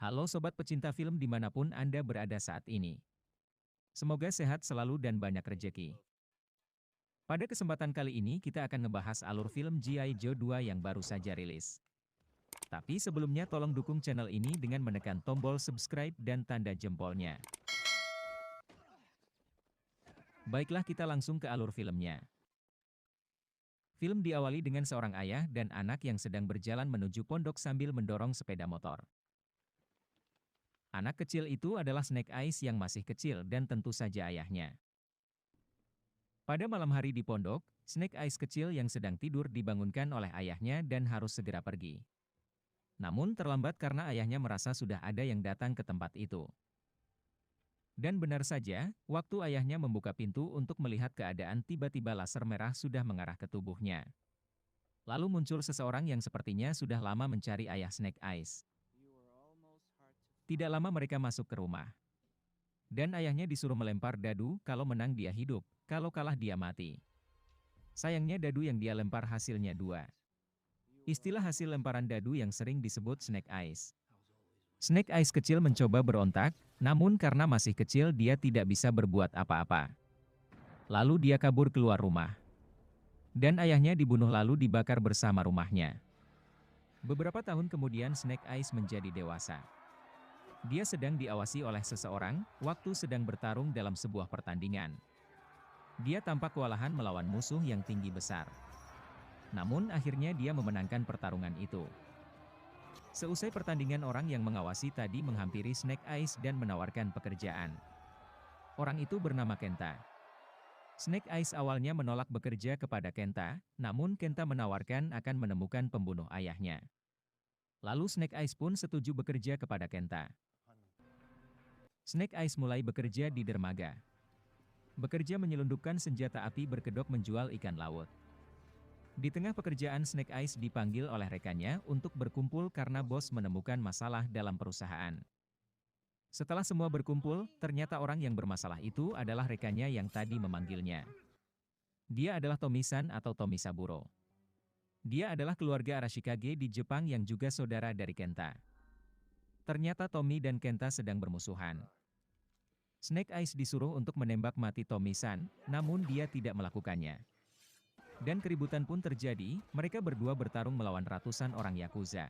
Halo sobat pecinta film dimanapun Anda berada saat ini. Semoga sehat selalu dan banyak rejeki. Pada kesempatan kali ini kita akan ngebahas alur film G.I. Joe 2 yang baru saja rilis. Tapi sebelumnya tolong dukung channel ini dengan menekan tombol subscribe dan tanda jempolnya. Baiklah kita langsung ke alur filmnya. Film diawali dengan seorang ayah dan anak yang sedang berjalan menuju pondok sambil mendorong sepeda motor. Anak kecil itu adalah Snake Eyes yang masih kecil dan tentu saja ayahnya. Pada malam hari di pondok, Snake Eyes kecil yang sedang tidur dibangunkan oleh ayahnya dan harus segera pergi. Namun terlambat karena ayahnya merasa sudah ada yang datang ke tempat itu. Dan benar saja, waktu ayahnya membuka pintu untuk melihat keadaan tiba-tiba laser merah sudah mengarah ke tubuhnya. Lalu muncul seseorang yang sepertinya sudah lama mencari ayah Snake Eyes. Tidak lama mereka masuk ke rumah. Dan ayahnya disuruh melempar dadu, kalau menang dia hidup, kalau kalah dia mati. Sayangnya dadu yang dia lempar hasilnya 2. Istilah hasil lemparan dadu yang sering disebut Snake Eyes. Snake Eyes kecil mencoba berontak, namun karena masih kecil dia tidak bisa berbuat apa-apa. Lalu dia kabur keluar rumah. Dan ayahnya dibunuh lalu dibakar bersama rumahnya. Beberapa tahun kemudian Snake Eyes menjadi dewasa. Dia sedang diawasi oleh seseorang, waktu sedang bertarung dalam sebuah pertandingan. Dia tampak kewalahan melawan musuh yang tinggi besar. Namun akhirnya dia memenangkan pertarungan itu. Seusai pertandingan orang yang mengawasi tadi menghampiri Snake Eyes dan menawarkan pekerjaan. Orang itu bernama Kenta. Snake Eyes awalnya menolak bekerja kepada Kenta, namun Kenta menawarkan akan menemukan pembunuh ayahnya. Lalu Snake Eyes pun setuju bekerja kepada Kenta. Snake Eyes mulai bekerja di dermaga. Bekerja menyelundupkan senjata api berkedok menjual ikan laut. Di tengah pekerjaan Snake Eyes dipanggil oleh rekannya untuk berkumpul karena bos menemukan masalah dalam perusahaan. Setelah semua berkumpul, ternyata orang yang bermasalah itu adalah rekannya yang tadi memanggilnya. Dia adalah Tomi-san atau Tomi Saburo. Dia adalah keluarga Arashikage di Jepang yang juga saudara dari Kenta. Ternyata Tommy dan Kenta sedang bermusuhan. Snake Eyes disuruh untuk menembak mati Tomi-san, namun dia tidak melakukannya. Dan keributan pun terjadi, mereka berdua bertarung melawan ratusan orang Yakuza.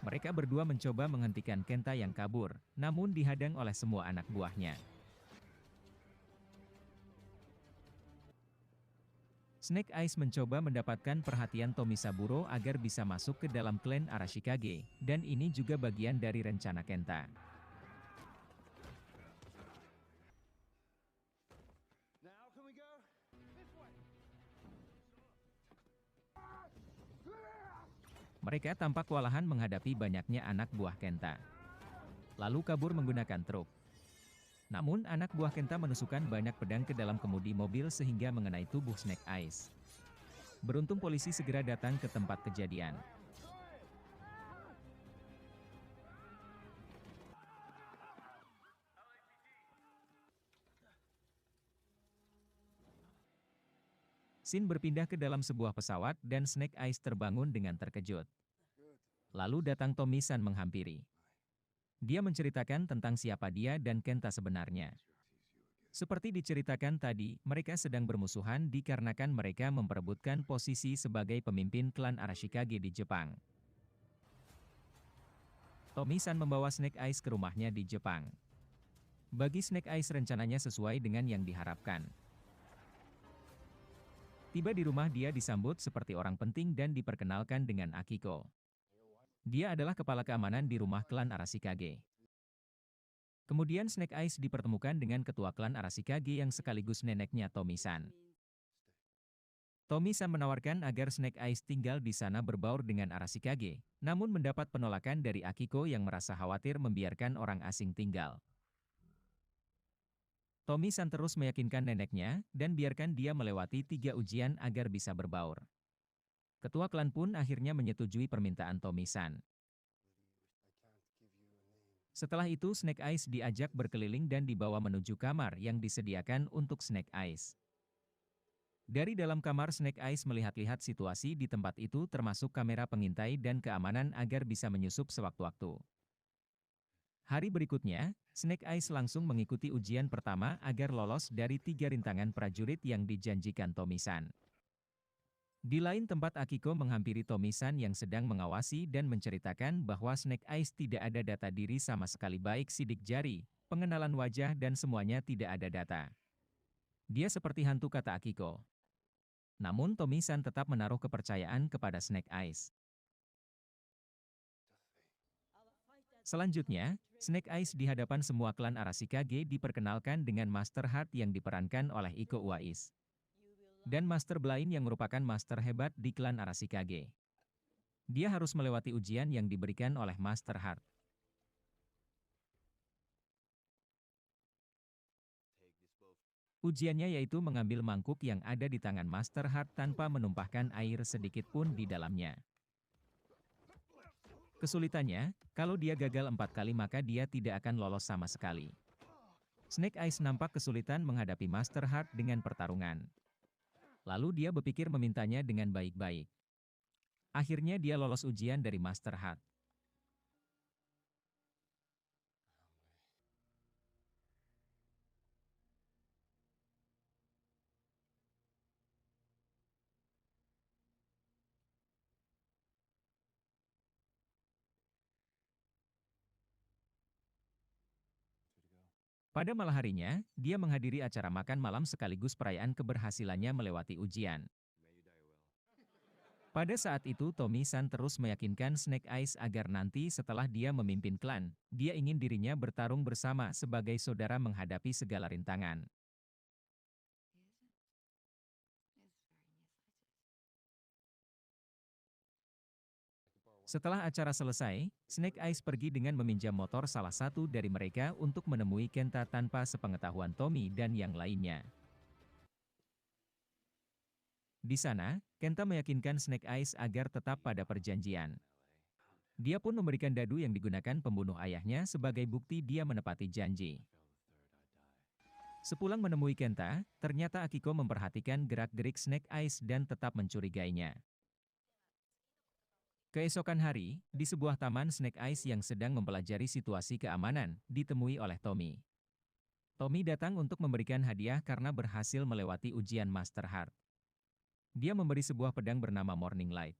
Mereka berdua mencoba menghentikan Kenta yang kabur, namun dihadang oleh semua anak buahnya. Snake Eyes mencoba mendapatkan perhatian Tomi Saburo agar bisa masuk ke dalam klan Arashikage, dan ini juga bagian dari rencana Kenta. Mereka tampak kewalahan menghadapi banyaknya anak buah Kenta. Lalu kabur menggunakan truk. Namun anak buah Kenta menusukkan banyak pedang ke dalam kemudi mobil sehingga mengenai tubuh Snake Eyes. Beruntung polisi segera datang ke tempat kejadian. Scene berpindah ke dalam sebuah pesawat dan Snake Eyes terbangun dengan terkejut. Lalu datang Tomi-san menghampiri. Dia menceritakan tentang siapa dia dan Kenta sebenarnya. Seperti diceritakan tadi, mereka sedang bermusuhan dikarenakan mereka memperebutkan posisi sebagai pemimpin klan Arashikage di Jepang. Tomi-san membawa Snake Eyes ke rumahnya di Jepang. Bagi Snake Eyes rencananya sesuai dengan yang diharapkan. Tiba di rumah dia disambut seperti orang penting dan diperkenalkan dengan Akiko. Dia adalah kepala keamanan di rumah klan Arashikage. Kemudian Snake Eyes dipertemukan dengan ketua klan Arashikage yang sekaligus neneknya Tomi-san. Tomi-san menawarkan agar Snake Eyes tinggal di sana berbaur dengan Arashikage, namun mendapat penolakan dari Akiko yang merasa khawatir membiarkan orang asing tinggal. Tomi-san terus meyakinkan neneknya, dan biarkan dia melewati 3 ujian agar bisa berbaur. Ketua klan pun akhirnya menyetujui permintaan Tomi-san. Setelah itu Snake Eyes diajak berkeliling dan dibawa menuju kamar yang disediakan untuk Snake Eyes. Dari dalam kamar, Snake Eyes melihat-lihat situasi di tempat itu termasuk kamera pengintai dan keamanan agar bisa menyusup sewaktu-waktu. Hari berikutnya, Snake Eyes langsung mengikuti ujian pertama agar lolos dari 3 rintangan prajurit yang dijanjikan Tommy-san. Di lain tempat, Akiko menghampiri Tommy-san yang sedang mengawasi dan menceritakan bahwa Snake Eyes tidak ada data diri sama sekali, baik sidik jari, pengenalan wajah, dan semuanya tidak ada data. Dia seperti hantu, kata Akiko. Namun Tommy-san tetap menaruh kepercayaan kepada Snake Eyes. Selanjutnya, Snake Eyes di hadapan semua klan Arashikage diperkenalkan dengan Master Heart yang diperankan oleh Iko Uwais. Dan Master Blaine yang merupakan master hebat di klan Arashikage. Dia harus melewati ujian yang diberikan oleh Master Heart. Ujiannya yaitu mengambil mangkuk yang ada di tangan Master Heart tanpa menumpahkan air sedikit pun di dalamnya. Kesulitannya, kalau dia gagal 4 kali maka dia tidak akan lolos sama sekali. Snake Eyes nampak kesulitan menghadapi Master Heart dengan pertarungan. Lalu dia berpikir memintanya dengan baik-baik. Akhirnya dia lolos ujian dari Master Heart. Pada malam harinya, dia menghadiri acara makan malam sekaligus perayaan keberhasilannya melewati ujian. Pada saat itu Tommy-san terus meyakinkan Snake Eyes agar nanti setelah dia memimpin klan, dia ingin dirinya bertarung bersama sebagai saudara menghadapi segala rintangan. Setelah acara selesai, Snake Eyes pergi dengan meminjam motor salah satu dari mereka untuk menemui Kenta tanpa sepengetahuan Tommy dan yang lainnya. Di sana, Kenta meyakinkan Snake Eyes agar tetap pada perjanjian. Dia pun memberikan dadu yang digunakan pembunuh ayahnya sebagai bukti dia menepati janji. Sepulang menemui Kenta, ternyata Akiko memperhatikan gerak-gerik Snake Eyes dan tetap mencurigainya. Keesokan hari, di sebuah taman, Snake Eyes yang sedang mempelajari situasi keamanan, ditemui oleh Tommy. Tommy datang untuk memberikan hadiah karena berhasil melewati ujian Master Heart. Dia memberi sebuah pedang bernama Morning Light.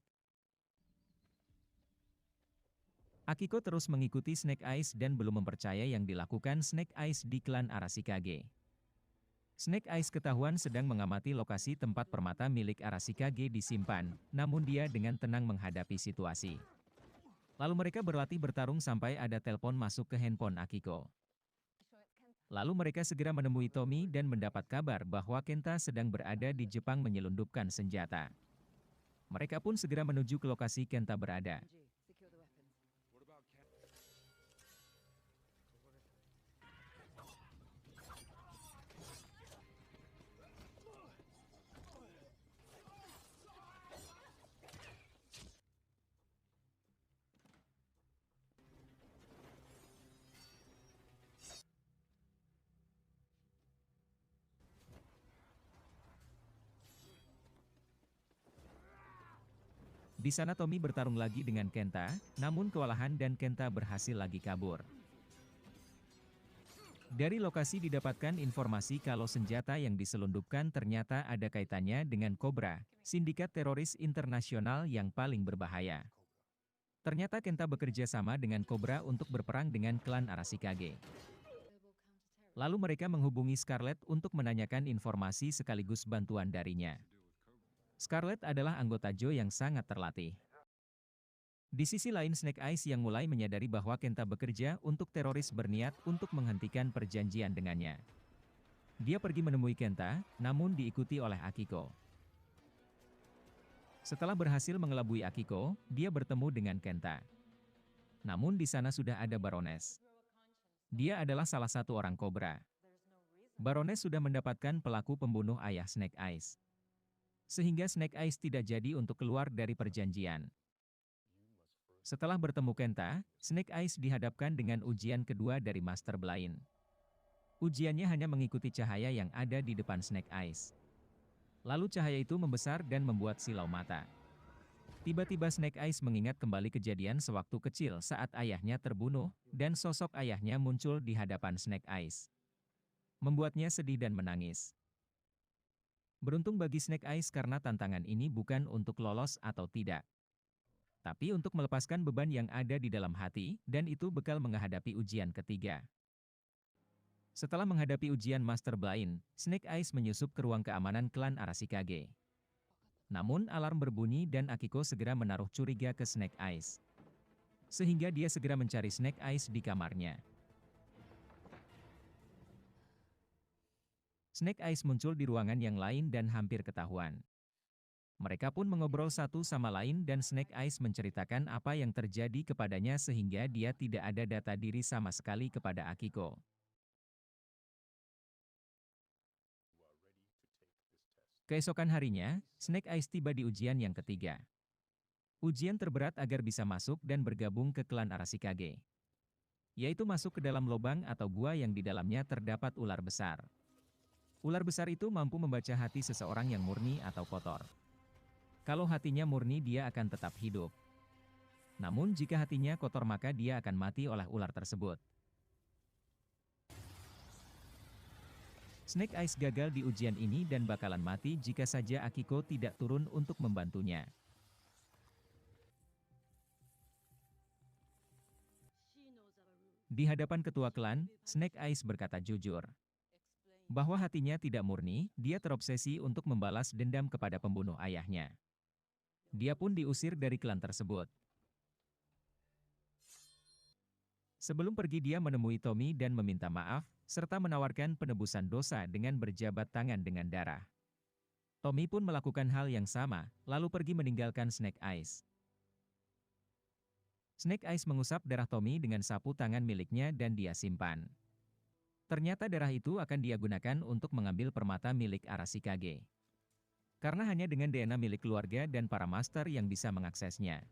Akiko terus mengikuti Snake Eyes dan belum mempercaya yang dilakukan Snake Eyes di klan Arashikage. Snake Eyes ketahuan sedang mengamati lokasi tempat permata milik Arashikage disimpan, namun dia dengan tenang menghadapi situasi. Lalu mereka berlatih bertarung sampai ada telepon masuk ke handphone Akiko. Lalu mereka segera menemui Tommy dan mendapat kabar bahwa Kenta sedang berada di Jepang menyelundupkan senjata. Mereka pun segera menuju ke lokasi Kenta berada. Di sana Tommy bertarung lagi dengan Kenta, namun kewalahan dan Kenta berhasil lagi kabur. Dari lokasi didapatkan informasi kalau senjata yang diselundupkan ternyata ada kaitannya dengan Cobra, sindikat teroris internasional yang paling berbahaya. Ternyata Kenta bekerja sama dengan Cobra untuk berperang dengan klan Arashikage. Lalu mereka menghubungi Scarlet untuk menanyakan informasi sekaligus bantuan darinya. Scarlet adalah anggota Joe yang sangat terlatih. Di sisi lain, Snake Eyes yang mulai menyadari bahwa Kenta bekerja untuk teroris berniat untuk menghentikan perjanjian dengannya. Dia pergi menemui Kenta, namun diikuti oleh Akiko. Setelah berhasil mengelabui Akiko, dia bertemu dengan Kenta. Namun di sana sudah ada Baroness. Dia adalah salah satu orang Cobra. Baroness sudah mendapatkan pelaku pembunuh ayah Snake Eyes. Sehingga Snake Eyes tidak jadi untuk keluar dari perjanjian. Setelah bertemu Kenta, Snake Eyes dihadapkan dengan ujian kedua dari Master Blaine. Ujiannya hanya mengikuti cahaya yang ada di depan Snake Eyes. Lalu cahaya itu membesar dan membuat silau mata. Tiba-tiba Snake Eyes mengingat kembali kejadian sewaktu kecil saat ayahnya terbunuh, dan sosok ayahnya muncul di hadapan Snake Eyes. Membuatnya sedih dan menangis. Beruntung bagi Snake Eyes karena tantangan ini bukan untuk lolos atau tidak, tapi untuk melepaskan beban yang ada di dalam hati, dan itu bekal menghadapi ujian ketiga. Setelah menghadapi ujian Master Blind, Snake Eyes menyusup ke ruang keamanan klan Arashikage. Namun alarm berbunyi dan Akiko segera menaruh curiga ke Snake Eyes. Sehingga dia segera mencari Snake Eyes di kamarnya. Snake Eyes muncul di ruangan yang lain dan hampir ketahuan. Mereka pun mengobrol satu sama lain dan Snake Eyes menceritakan apa yang terjadi kepadanya sehingga dia tidak ada data diri sama sekali kepada Akiko. Keesokan harinya, Snake Eyes tiba di ujian yang ketiga. Ujian terberat agar bisa masuk dan bergabung ke klan Arashikage. Yaitu masuk ke dalam lubang atau gua yang di dalamnya terdapat ular besar. Ular besar itu mampu membaca hati seseorang yang murni atau kotor. Kalau hatinya murni dia akan tetap hidup. Namun jika hatinya kotor maka dia akan mati oleh ular tersebut. Snake Eyes gagal di ujian ini dan bakalan mati jika saja Akiko tidak turun untuk membantunya. Di hadapan ketua klan, Snake Eyes berkata jujur bahwa hatinya tidak murni, dia terobsesi untuk membalas dendam kepada pembunuh ayahnya. Dia pun diusir dari klan tersebut. Sebelum pergi dia menemui Tommy dan meminta maaf, serta menawarkan penebusan dosa dengan berjabat tangan dengan darah. Tommy pun melakukan hal yang sama, lalu pergi meninggalkan Snake Eyes. Snake Eyes mengusap darah Tommy dengan sapu tangan miliknya dan dia simpan. Ternyata darah itu akan dia gunakan untuk mengambil permata milik Arashikage. Karena hanya dengan DNA milik keluarga dan para master yang bisa mengaksesnya.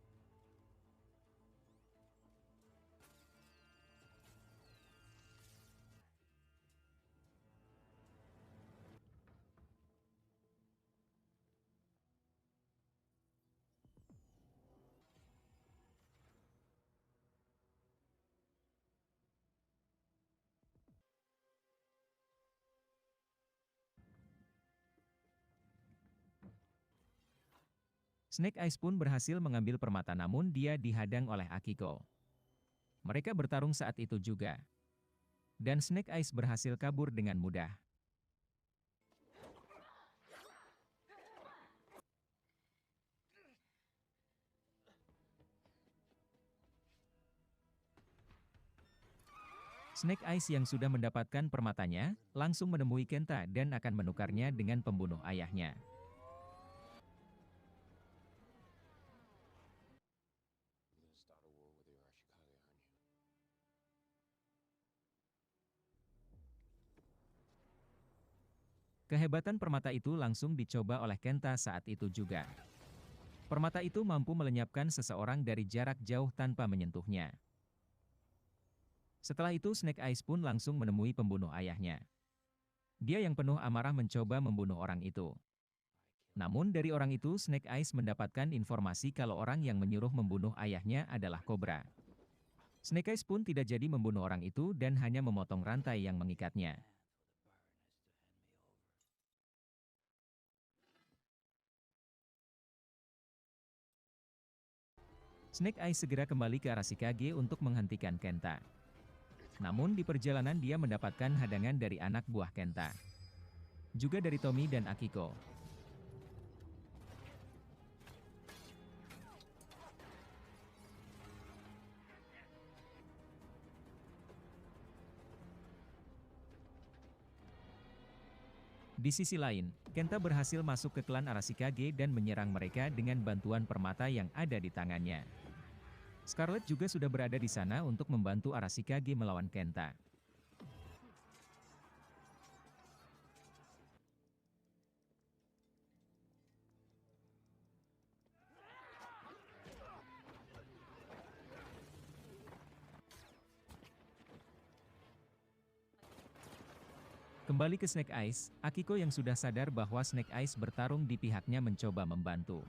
Snake Eyes pun berhasil mengambil permata namun dia dihadang oleh Akiko. Mereka bertarung saat itu juga. Dan Snake Eyes berhasil kabur dengan mudah. Snake Eyes yang sudah mendapatkan permatanya, langsung menemui Kenta dan akan menukarnya dengan pembunuh ayahnya. Kehebatan permata itu langsung dicoba oleh Kenta saat itu juga. Permata itu mampu melenyapkan seseorang dari jarak jauh tanpa menyentuhnya. Setelah itu Snake Eyes pun langsung menemui pembunuh ayahnya. Dia yang penuh amarah mencoba membunuh orang itu. Namun dari orang itu Snake Eyes mendapatkan informasi kalau orang yang menyuruh membunuh ayahnya adalah Cobra. Snake Eyes pun tidak jadi membunuh orang itu dan hanya memotong rantai yang mengikatnya. Snake Eyes segera kembali ke Arashikage untuk menghentikan Kenta. Namun di perjalanan dia mendapatkan hadangan dari anak buah Kenta. Juga dari Tommy dan Akiko. Di sisi lain, Kenta berhasil masuk ke klan Arashikage dan menyerang mereka dengan bantuan permata yang ada di tangannya. Scarlet juga sudah berada di sana untuk membantu Arashikage melawan Kenta. Kembali ke Snake Eyes, Akiko yang sudah sadar bahwa Snake Eyes bertarung di pihaknya mencoba membantu.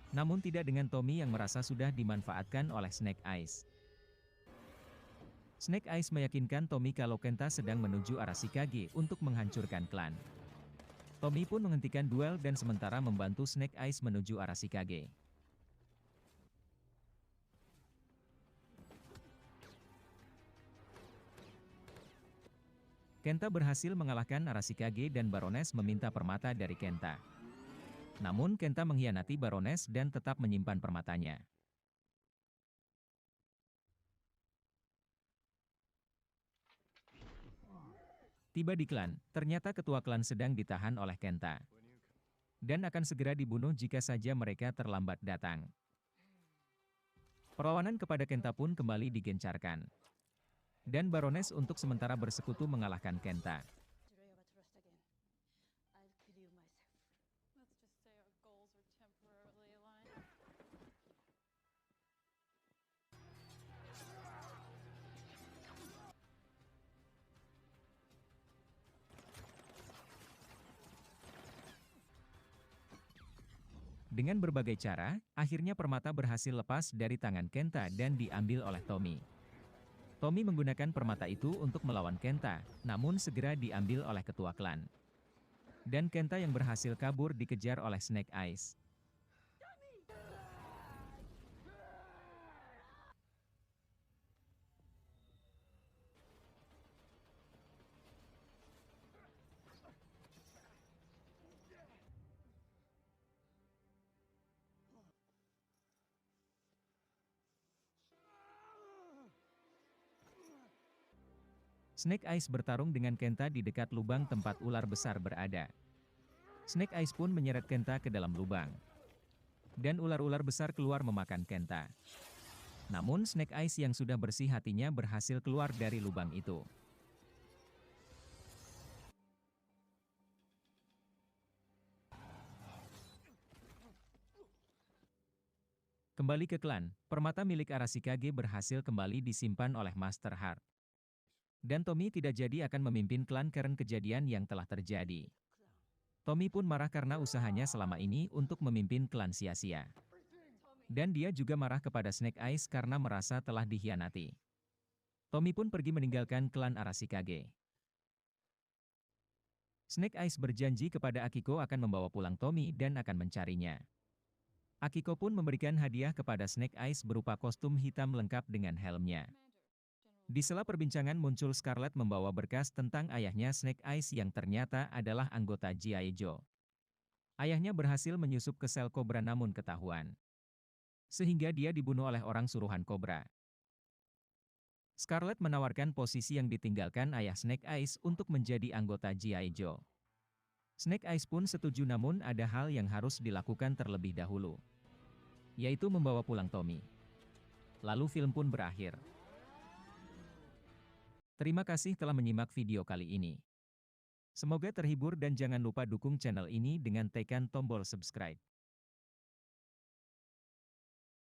Namun tidak dengan Tommy yang merasa sudah dimanfaatkan oleh Snake Eyes. Snake Eyes meyakinkan Tommy kalau Kenta sedang menuju Arashikage untuk menghancurkan klan. Tommy pun menghentikan duel dan sementara membantu Snake Eyes menuju Arashikage. Kenta berhasil mengalahkan Arashikage dan Baroness meminta permata dari Kenta. Namun Kenta mengkhianati Baroness dan tetap menyimpan permatanya. Tiba di klan, ternyata ketua klan sedang ditahan oleh Kenta. Dan akan segera dibunuh jika saja mereka terlambat datang. Perlawanan kepada Kenta pun kembali digencarkan. Dan Baroness untuk sementara bersekutu mengalahkan Kenta. Dengan berbagai cara, akhirnya permata berhasil lepas dari tangan Kenta dan diambil oleh Tommy. Tommy menggunakan permata itu untuk melawan Kenta, namun segera diambil oleh ketua klan. Dan Kenta yang berhasil kabur dikejar oleh Snake Eyes. Snake Eyes bertarung dengan Kenta di dekat lubang tempat ular besar berada. Snake Eyes pun menyeret Kenta ke dalam lubang. Dan ular-ular besar keluar memakan Kenta. Namun Snake Eyes yang sudah bersih hatinya berhasil keluar dari lubang itu. Kembali ke klan, permata milik Arashikage berhasil kembali disimpan oleh Master Heart. Dan Tommy tidak jadi akan memimpin klan karena kejadian yang telah terjadi. Tommy pun marah karena usahanya selama ini untuk memimpin klan sia-sia. Dan dia juga marah kepada Snake Eyes karena merasa telah dikhianati. Tommy pun pergi meninggalkan klan Arashikage. Snake Eyes berjanji kepada Akiko akan membawa pulang Tommy dan akan mencarinya. Akiko pun memberikan hadiah kepada Snake Eyes berupa kostum hitam lengkap dengan helmnya. Di sela perbincangan muncul Scarlet membawa berkas tentang ayahnya Snake Eyes yang ternyata adalah anggota G.I. Joe. Ayahnya berhasil menyusup ke sel Cobra namun ketahuan. Sehingga dia dibunuh oleh orang suruhan Cobra. Scarlet menawarkan posisi yang ditinggalkan ayah Snake Eyes untuk menjadi anggota G.I. Joe. Snake Eyes pun setuju namun ada hal yang harus dilakukan terlebih dahulu. Yaitu membawa pulang Tommy. Lalu film pun berakhir. Terima kasih telah menyimak video kali ini. Semoga terhibur dan jangan lupa dukung channel ini dengan tekan tombol subscribe.